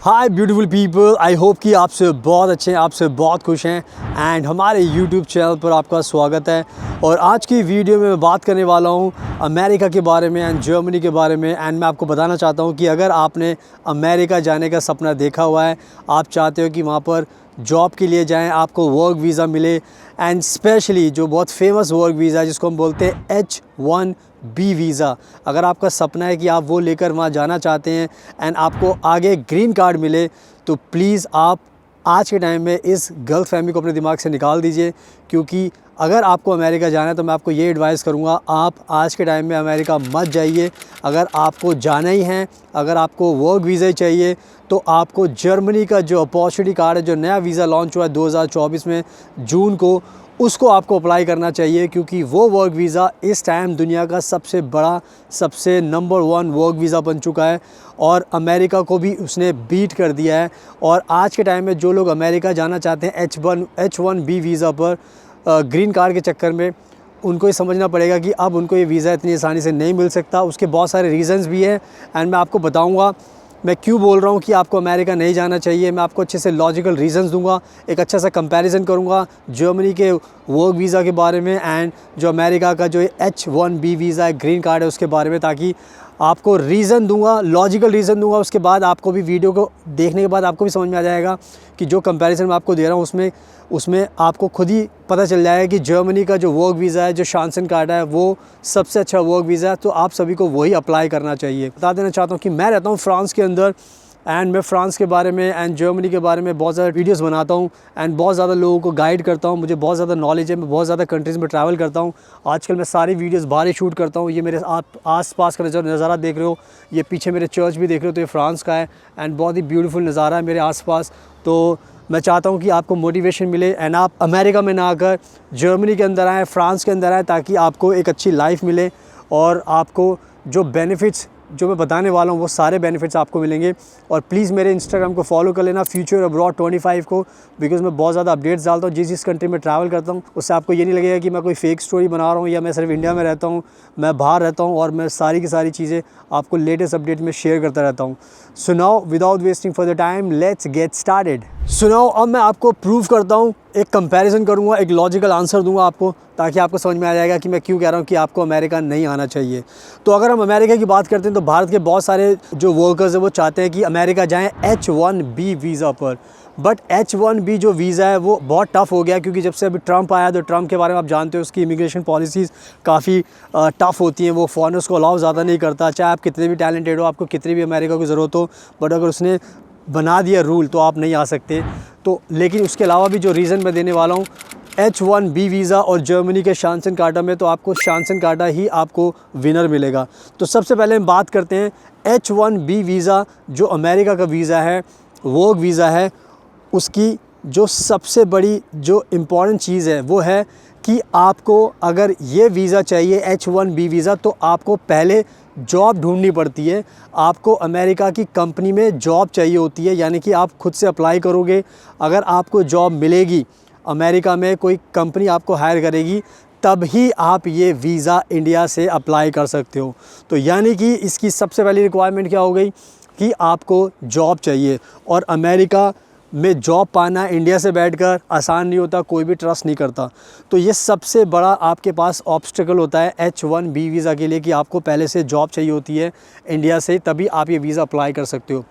Hi beautiful people, I hope कि आप सब बहुत अच्छे हैं, आप सब बहुत खुश हैं एंड हमारे यूट्यूब चैनल पर आपका स्वागत है। और आज की वीडियो में मैं बात करने वाला हूं अमेरिका के बारे में एंड जर्मनी के बारे में। एंड मैं आपको बताना चाहता हूं कि अगर आपने अमेरिका जाने का सपना देखा हुआ है, आप चाहते हो कि वहां पर जॉब के लिए जाएं, आपको वर्क वीज़ा मिले एंड स्पेशली जो बहुत फेमस वर्क वीज़ा है जिसको हम बोलते हैं H1B वीज़ा, अगर आपका सपना है कि आप वो लेकर वहाँ जाना चाहते हैं एंड आपको आगे ग्रीन कार्ड मिले, तो प्लीज़ आप आज के टाइम में इस गलत फहमी को अपने दिमाग से निकाल दीजिए। क्योंकि अगर आपको अमेरिका जाना है तो मैं आपको ये एडवाइस करूँगा, आप आज के टाइम में अमेरिका मत जाइए। अगर आपको जाना ही है, अगर आपको वर्क वीज़ा चाहिए, तो आपको जर्मनी का जो अपॉर्चुनिटी कार्ड है, जो नया वीज़ा लॉन्च हुआ है 2024 में जून को, उसको आपको अप्लाई करना चाहिए। क्योंकि वो वर्क वीज़ा इस टाइम दुनिया का सबसे बड़ा, सबसे नंबर 1 वर्क वीज़ा बन चुका है और अमेरिका को भी उसने बीट कर दिया है। और आज के टाइम में जो लोग अमेरिका जाना चाहते हैं H1B वीज़ा पर ग्रीन कार्ड के चक्कर में, उनको ये समझना पड़ेगा कि अब उनको ये वीज़ा इतनी आसानी से नहीं मिल सकता। उसके बहुत सारे रीज़न्स भी हैं एंड मैं आपको बताऊंगा मैं क्यों बोल रहा हूँ कि आपको अमेरिका नहीं जाना चाहिए। मैं आपको अच्छे से लॉजिकल रीज़न्स दूंगा, एक अच्छा सा कंपैरिजन करूँगा जर्मनी के वर्क वीज़ा के बारे में एंड जो अमेरिका का जो H1B वीज़ा है, ग्रीन कार्ड है, उसके बारे में, ताकि आपको रीज़न दूंगा, लॉजिकल रीज़न दूंगा। उसके बाद आपको भी वीडियो को देखने के बाद आपको भी समझ में आ जाएगा कि जो कंपैरिजन मैं आपको दे रहा हूँ उसमें आपको खुद ही पता चल जाएगा कि जर्मनी का जो वर्क वीज़ा है, जो शांसन कार्ड है, वो सबसे अच्छा वर्क वीज़ा है। तो आप सभी को वही अप्लाई करना चाहिए। बता देना चाहता हूँ कि मैं रहता हूँ फ्रांस के अंदर एंड मैं फ़्रांस के बारे में एंड जर्मनी के बारे में बहुत ज़्यादा वीडियोस बनाता हूँ एंड बहुत ज़्यादा लोगों को गाइड करता हूँ। मुझे बहुत ज़्यादा नॉलेज है, मैं बहुत ज़्यादा कंट्रीज़ में ट्रैवल करता हूँ। आजकल मैं सारी वीडियोस बाहर ही शूट करता हूँ। ये मेरे आस पास का नज़ारा देख रहे हो, ये पीछे मेरे चर्च भी देख रहे हो, तो ये फ्रांस का है एंड बहुत ही ब्यूटीफुल नज़ारा है मेरे आसपास। तो मैं चाहता हूँ कि आपको मोटिवेशन मिले एंड आप अमेरिका में ना आकर जर्मनी के अंदर आएँ, फ्रांस के अंदर आएँ, ताकि आपको एक अच्छी लाइफ मिले और आपको जो बेनिफिट्स जो मैं बताने वाला हूँ वो सारे बेनिफिट्स आपको मिलेंगे। और प्लीज़ मेरे इंस्टाग्राम को फॉलो कर लेना, फ्यूचर अब्रॉड 25 को, बिकॉज़ मैं बहुत ज़्यादा अपडेट्स डालता हूँ जिस कंट्री में ट्रैवल करता हूँ। उससे आपको ये नहीं लगेगा कि मैं कोई फेक स्टोरी बना रहा हूँ या मैं सिर्फ इंडिया में रहता हूँ, मैं बाहर रहता हूँ और मैं सारी की सारी चीज़ें आपको लेटेस्ट अपडेट में शेयर करता रहता हूँ। So now without wasting for the time, let's get started. So now अब मैं आपको प्रूव करता हूँ, एक कंपैरिजन करूँगा, एक लॉजिकल आंसर दूंगा आपको, ताकि आपको समझ में आ जाएगा कि मैं क्यों कह रहा हूँ कि आपको अमेरिका नहीं आना चाहिए। तो अगर हम अमेरिका की बात करते हैं तो भारत के बहुत सारे जो वर्कर्स हैं वो चाहते हैं कि अमेरिका जाएं H1B वीज़ा पर। बट H1B जो वीज़ा है वो बहुत टफ़ हो गया, क्योंकि जब से अभी ट्रंप आया, तो ट्रंप के बारे में आप जानते हो, उसकी इमिग्रेशन पॉलिसीज़ काफ़ी टफ़ होती हैं। वो फॉरेनर्स को अलाउ ज़्यादा नहीं करता, चाहे आप कितने भी टैलेंटेड हो, आपको कितनी भी अमेरिका की ज़रूरत हो, बट अगर उसने बना दिया रूल तो आप नहीं आ सकते। तो लेकिन उसके अलावा भी जो रीज़न मैं देने वाला हूँ H1B वीज़ा और जर्मनी के शांसन कार्डा में, तो आपको शांसन कार्डा ही आपको विनर मिलेगा। तो सबसे पहले हम बात करते हैं H1B वीज़ा, जो अमेरिका का वीज़ा है, वर्क वीज़ा है, उसकी जो सबसे बड़ी जो इम्पॉर्टेंट चीज़ है वो है कि आपको अगर ये वीज़ा चाहिए H1B वीज़ा, तो आपको पहले जॉब ढूंढनी पड़ती है। आपको अमेरिका की कंपनी में जॉब चाहिए होती है, यानी कि आप खुद से अप्लाई करोगे। अगर आपको जॉब मिलेगी अमेरिका में, कोई कंपनी आपको हायर करेगी, तब ही आप ये वीज़ा इंडिया से अप्लाई कर सकते हो। तो यानी कि इसकी सबसे पहली रिक्वायरमेंट क्या हो गई कि आपको जॉब चाहिए। और अमेरिका में जॉब पाना इंडिया से बैठकर आसान नहीं होता, कोई भी ट्रस्ट नहीं करता। तो ये सबसे बड़ा आपके पास ऑब्स्टिकल होता है H1B वीज़ा के लिए, कि आपको पहले से जॉब चाहिए होती है इंडिया से, तभी आप ये वीज़ा अप्लाई कर सकते हो।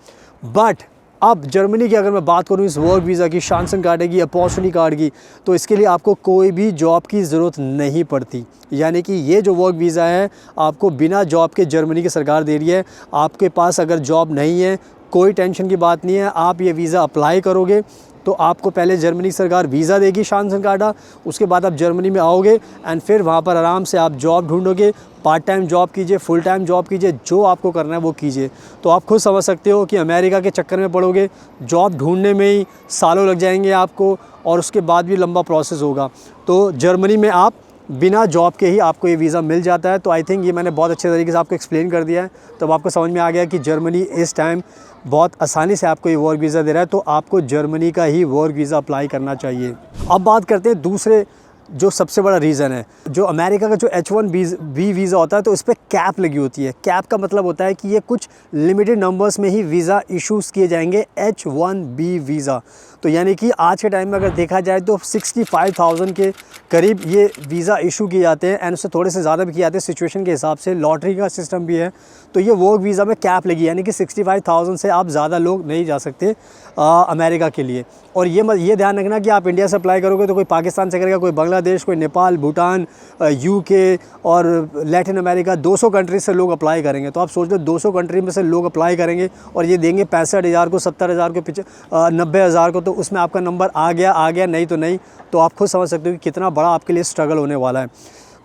बट अब जर्मनी की अगर मैं बात करूँ इस वर्क वीज़ा की, शांसन कार्ड की, अपॉर्चुनिटी कार्ड की, तो इसके लिए आपको कोई भी जॉब की ज़रूरत नहीं पड़ती। यानी कि ये जो वर्क वीज़ा है आपको बिना जॉब के जर्मनी की सरकार दे रही है। आपके पास अगर जॉब नहीं है, कोई टेंशन की बात नहीं है, आप ये वीज़ा अप्लाई करोगे तो आपको पहले जर्मनी सरकार वीज़ा देगी शांसन कार्डा, उसके बाद आप जर्मनी में आओगे एंड फिर वहाँ पर आराम से आप जॉब ढूंढोगे, पार्ट टाइम जॉब कीजिए, फुल टाइम जॉब कीजिए, जो आपको करना है वो कीजिए। तो आप खुद समझ सकते हो कि अमेरिका के चक्कर में पड़ोगे, जॉब ढूंढने में ही सालों लग जाएंगे आपको, और उसके बाद भी लंबा प्रोसेस होगा। तो जर्मनी में आप बिना जॉब के ही आपको ये वीज़ा मिल जाता है। तो आई थिंक ये मैंने बहुत अच्छे तरीके से आपको एक्सप्लेन कर दिया है, तो अब आपको समझ में आ गया कि जर्मनी इस टाइम बहुत आसानी से आपको ये वर्क वीज़ा दे रहा है, तो आपको जर्मनी का ही वर्क वीज़ा अप्लाई करना चाहिए। अब बात करते हैं दूसरे जो सबसे बड़ा रीज़न है, जो अमेरिका का जो H1B वीज़ा होता है, तो इस पर कैप लगी होती है। कैप का मतलब होता है कि ये कुछ लिमिटेड नंबर्स में ही वीज़ा इशूज़ किए जाएंगे, H1B वीज़ा। तो यानी कि आज के टाइम में अगर देखा जाए तो 65,000 के करीब ये वीज़ा इशू किए जाते हैं, एंड उससे थोड़े से ज़्यादा भी किए जाते हैं सिचुएशन के हिसाब से, लॉटरी का सिस्टम भी है। तो ये वर्क वीज़ा में कैप लगी, यानी कि 65,000 से आप ज़्यादा लोग नहीं जा सकते अमेरिका के लिए। और ये ध्यान रखना कि आप इंडिया से अप्लाई करोगे तो कोई पाकिस्तान से करेगा, कोई बांग्लादेश, कोई नेपाल, भूटान, UK और लैटिन अमेरिका, 200 कंट्रीज से लोग अप्लाई करेंगे। तो आप सोच लो 200 कंट्री में से लोग अप्लाई करेंगे और ये देंगे 65,000 को, 70,000 को, 90,000 को, तो उसमें आपका नंबर आ गया, नहीं तो नहीं। तो आप खुद समझ सकते हो कि कितना बड़ा आपके लिए स्ट्रगल होने वाला है।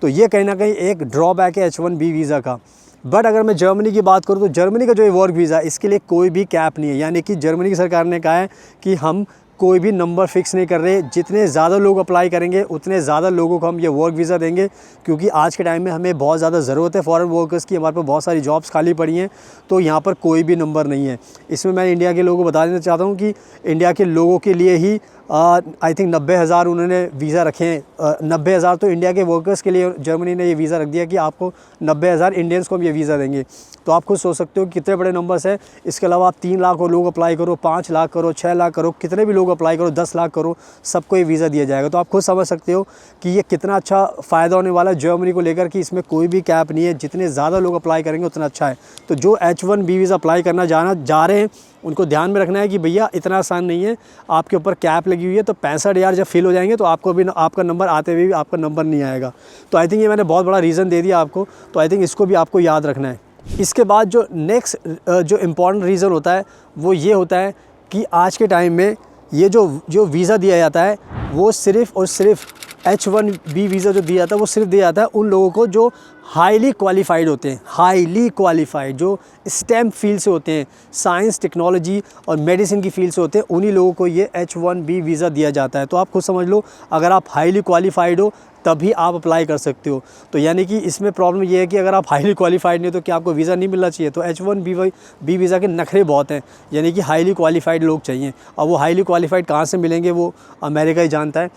तो ये कहीं ना कहीं एक ड्रॉबैक है H1B वीज़ा का। बट अगर मैं जर्मनी की बात करूँ तो जर्मनी का जो वर्क वीज़ा है, इसके लिए कोई भी कैप नहीं है, यानी कि जर्मनी की सरकार ने कहा है कि हम कोई भी नंबर फिक्स नहीं कर रहे, जितने ज़्यादा लोग अप्लाई करेंगे उतने ज़्यादा लोगों को हम ये वर्क वीज़ा देंगे, क्योंकि आज के टाइम में हमें बहुत ज़्यादा ज़रूरत है फॉरेन वर्कर्स की। हमारे पास बहुत सारी जॉब्स खाली पड़ी हैं, तो यहाँ पर कोई भी नंबर नहीं है। इसमें मैं इंडिया के लोगों को बता देना चाहता हूँ कि इंडिया के लोगों के लिए ही आई थिंक 90,000 उन्होंने वीज़ा रखे हैं। 90,000 तो इंडिया के वर्कर्स के लिए जर्मनी ने ये वीज़ा रख दिया कि आपको 90,000 इंडियंस को हम ये वीज़ा देंगे। तो आप खुद सोच सकते हो कि कितने बड़े नंबर्स हैं। इसके अलावा आप 3 लाख लोग अप्लाई करो, 5 लाख करो, 6 लाख करो, कितने भी लोग अप्लाई करो, 10 लाख करो, सबको ये वीज़ा दिया जाएगा। तो आप खुद समझ सकते हो कि ये कितना अच्छा फ़ायदा होने वाला है जर्मनी को लेकर, कि इसमें कोई भी कैप नहीं है, जितने ज़्यादा लोग अप्लाई करेंगे उतना अच्छा है। तो जो H1B वीज़ा अप्लाई करना जा रहे हैं उनको ध्यान में रखना है कि भैया इतना आसान नहीं है, आपके ऊपर कैप लगी हुई है। तो 65,000 जब फिल हो जाएंगे तो आपको भी आपका नंबर आते हुए भी आपका नंबर नहीं आएगा। तो आई थिंक ये मैंने बहुत बड़ा रीज़न दे दिया आपको, तो आई थिंक इसको भी आपको याद रखना है। इसके बाद जो नेक्स्ट जो इम्पॉर्टेंट रीज़न होता है वो ये होता है कि आज के टाइम में ये जो वीज़ा दिया जाता है वो सिर्फ़ और सिर्फ H1B वीज़ा जो दिया जाता है वो सिर्फ दिया जाता है उन लोगों को जो हाईली क्वालिफाइड होते हैं, हाईली क्वालिफाइड, जो स्टेम फील्ड से होते हैं, साइंस, टेक्नोलॉजी और मेडिसिन की फील्ड से होते हैं, उन्हीं लोगों को ये H1B वीज़ा दिया जाता है। तो आप खुद समझ लो, अगर आप हाईली क्वालिफाइड हो तभी आप अप्लाई कर सकते हो। तो यानी कि इसमें प्रॉब्लम ये है कि अगर आप हाईली क्वालिफाइड नहीं हो तो क्या आपको वीज़ा नहीं मिलना चाहिए। तो H1B वीज़ा के नखरे बहुत हैं, यानी कि हाईली क्वालिफाइड लोग चाहिए। अब वो हाईली क्वालिफाइड कहाँ से मिलेंगे वो अमेरिका ही जानता है,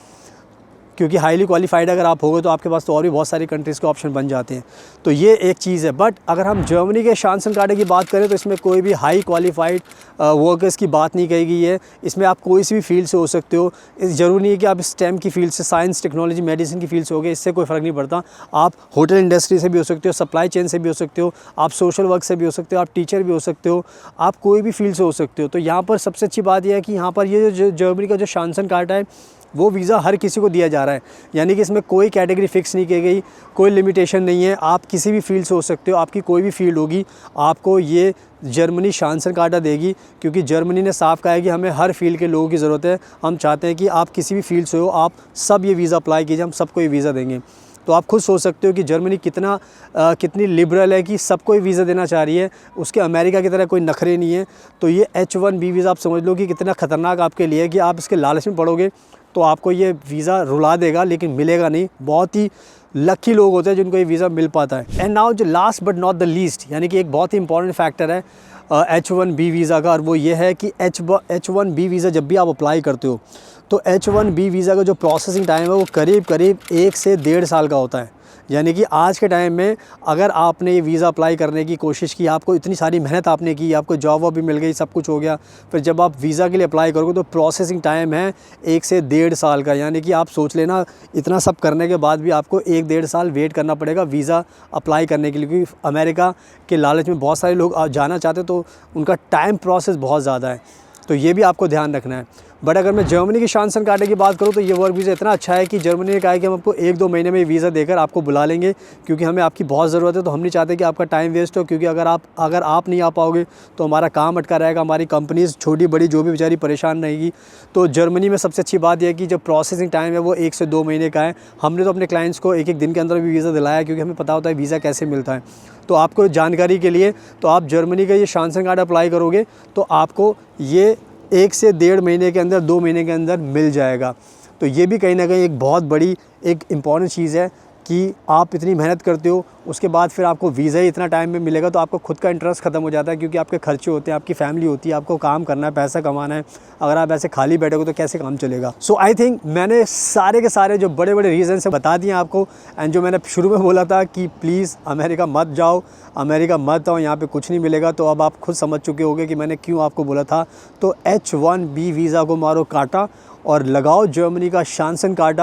क्योंकि हाईली क्वालिफाइड अगर आप होगे तो आपके पास तो और भी बहुत सारी कंट्रीज़ के ऑप्शन बन जाते हैं। तो ये एक चीज़ है। बट अगर हम जर्मनी के शांसन कार्ड की बात करें तो इसमें कोई भी हाई क्वालिफाइड वर्कर्स की बात नहीं कही गई है। इसमें आप कोई सी भी फील्ड से हो सकते हो। इस ज़रूरी नहीं है कि आप स्टेम की फील्ड से, साइंस, टेक्नोलॉजी, मेडिसिन की फील्ड से हो गए, इससे कोई फ़र्क नहीं पड़ता। आप होटल इंडस्ट्री से भी हो सकते हो, सप्लाई चेन से भी हो सकते हो, आप सोशल वर्क से भी हो सकते हो, आप टीचर भी हो सकते हो, आप कोई भी फील्ड से हो सकते हो। तो यहाँ पर सबसे अच्छी बात यह है कि यहाँ पर ये जो जर्मनी का जो शांसन कार्ड है वो वीज़ा हर किसी को दिया जा रहा है, यानी कि इसमें कोई कैटेगरी फ़िक्स नहीं की गई, कोई लिमिटेशन नहीं है। आप किसी भी फील्ड से हो सकते हो, आपकी कोई भी फील्ड होगी, आपको ये जर्मनी शांसन कार्ड देगी, क्योंकि जर्मनी ने साफ कहा है कि हमें हर फील्ड के लोगों की ज़रूरत है। हम चाहते हैं कि आप किसी भी फील्ड से हो, आप सब ये वीज़ा अप्लाई कीजिए, हम सबको ये वीज़ा देंगे। तो आप खुद सोच सकते हो कि जर्मनी कितनी लिबरल है कि सबको ही वीज़ा देना चाह रही है, उसके अमेरिका की तरह कोई नखरे नहीं है। तो ये H1B वीज़ा आप समझ लो कि कितना ख़तरनाक आपके लिए है कि आप इसके लालच में पड़ोगे तो आपको ये वीज़ा रुला देगा, लेकिन मिलेगा नहीं। बहुत ही लकी लोग होते हैं जिनको ये वीज़ा मिल पाता है। एंड नाउ जो last but not the least, यानी कि एक बहुत ही इंपॉर्टेंट फैक्टर है H1B वीज़ा का, और वो ये है कि H1B वीज़ा जब भी आप अप्लाई करते हो तो H1B वीज़ा का जो प्रोसेसिंग टाइम है वो करीब 1 से 1.5 साल का होता है। यानी कि आज के टाइम में अगर आपने ये वीज़ा अप्लाई करने की कोशिश की, आपको इतनी सारी मेहनत आपने की, आपको जॉब वॉब भी मिल गई, सब कुछ हो गया, फिर जब आप वीज़ा के लिए अप्लाई करोगे तो प्रोसेसिंग टाइम है 1 से 1.5 साल का। यानी कि आप सोच लेना, इतना सब करने के बाद भी आपको 1-1.5 साल वेट करना पड़ेगा वीज़ा अप्लाई करने के लिए, क्योंकि अमेरिका के लालच में बहुत सारे लोग जाना चाहते हैं, तो उनका टाइम प्रोसेस बहुत ज़्यादा है। तो ये भी आपको ध्यान रखना है। बट अगर मैं जर्मनी की शानसन कार्ड की बात करूँ तो ये वर्क वीज़ा इतना अच्छा है कि जर्मनी ने कहा है कि हम आपको 1-2 महीने में वीज़ा देकर आपको बुला लेंगे, क्योंकि हमें आपकी बहुत ज़रूरत है। तो हम नहीं चाहते कि आपका टाइम वेस्ट हो, क्योंकि अगर आप नहीं आ पाओगे तो हमारा काम अटका रहेगा, हमारी कंपनीज़ छोटी बड़ी जो भी बेचारी परेशान रहेगी। तो जर्मनी में सबसे अच्छी बात यह है कि जो प्रोसेसिंग टाइम है वो 1 से 2 महीने का है। हमने तो अपने क्लाइंट्स को 1-1 दिन के अंदर भी वीज़ा दिलाया, क्योंकि हमें पता होता है वीज़ा कैसे मिलता है। तो आपको जानकारी के लिए, तो आप जर्मनी का ये शानसन कार्ड अप्लाई करोगे तो आपको ये 1 से 1.5 महीने के अंदर, 2 महीने के अंदर मिल जाएगा। तो ये भी कहीं ना कहीं एक बहुत बड़ी एक इम्पॉर्टेंट चीज़ है कि आप इतनी मेहनत करते हो, उसके बाद फिर आपको वीज़ा ही इतना टाइम में मिलेगा, तो आपको खुद का इंटरेस्ट ख़त्म हो जाता है, क्योंकि आपके खर्चे होते हैं, आपकी फैमिली होती है, आपको काम करना है, पैसा कमाना है। अगर आप ऐसे खाली बैठोगे तो कैसे काम चलेगा। सो आई थिंक मैंने सारे के सारे जो बड़े बड़े रीज़न से बता दिए आपको। एंड जो मैंने शुरू में बोला था कि प्लीज़ अमेरिका मत जाओ, अमेरिका मत आओ, यहाँ पे कुछ नहीं मिलेगा, तो अब आप खुद समझ चुके होंगे कि मैंने क्यों आपको बोला था। तो H1B वीज़ा को मारो काटा और लगाओ जर्मनी का शानसन कार्ड।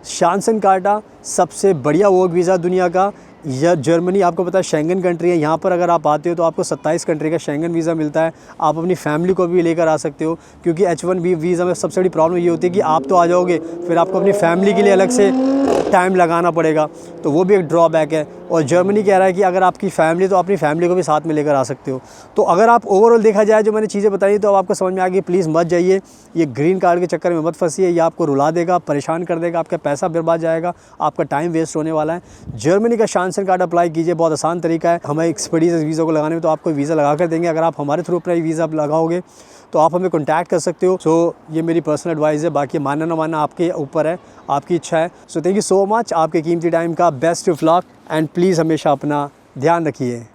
शानसन कार्ड सबसे बढ़िया वर्क वीज़ा दुनिया का। यह जर्मनी आपको पता है शेंगन कंट्री है, यहाँ पर अगर आप आते हो तो आपको 27 कंट्री का शेंगन वीज़ा मिलता है। आप अपनी फैमिली को भी लेकर आ सकते हो, क्योंकि H1B वीज़ा में सबसे बड़ी प्रॉब्लम ये होती है कि आप तो आ जाओगे, फिर आपको अपनी फैमिली के लिए अलग से टाइम लगाना पड़ेगा, तो वो भी एक ड्रॉबैक है। और जर्मनी कह रहा है कि अगर आपकी फैमिली, तो अपनी फैमिली को भी साथ में लेकर आ सकते हो। तो अगर आप ओवरऑल देखा जाए जो मैंने चीज़ें बताई, तो अब आपको समझ में आ गई। प्लीज़ मत जाइए, ये ग्रीन कार्ड के चक्कर में मत फंसिए, ये आपको रुला देगा, परेशान कर देगा, आपका पैसा बर्बाद जाएगा, आपका टाइम वेस्ट होने वाला है। जर्मनी का शानसन कार्ड अप्लाई कीजिए, बहुत आसान तरीका है। हमें एक्सपर्टीज इस वीज़ा को लगाने में, तो आपको वीज़ा लगा कर देंगे। अगर आप हमारे थ्रू अपना वीज़ा लगाओगे तो आप हमें कॉन्टैक्ट कर सकते हो। सो ये मेरी पर्सनल एडवाइस है, बाकी मानना ना मानना आपके ऊपर है, आपकी इच्छा है। So thank you so much, आपके कीमती टाइम का best of luck, and please हमेशा अपना ध्यान रखिए।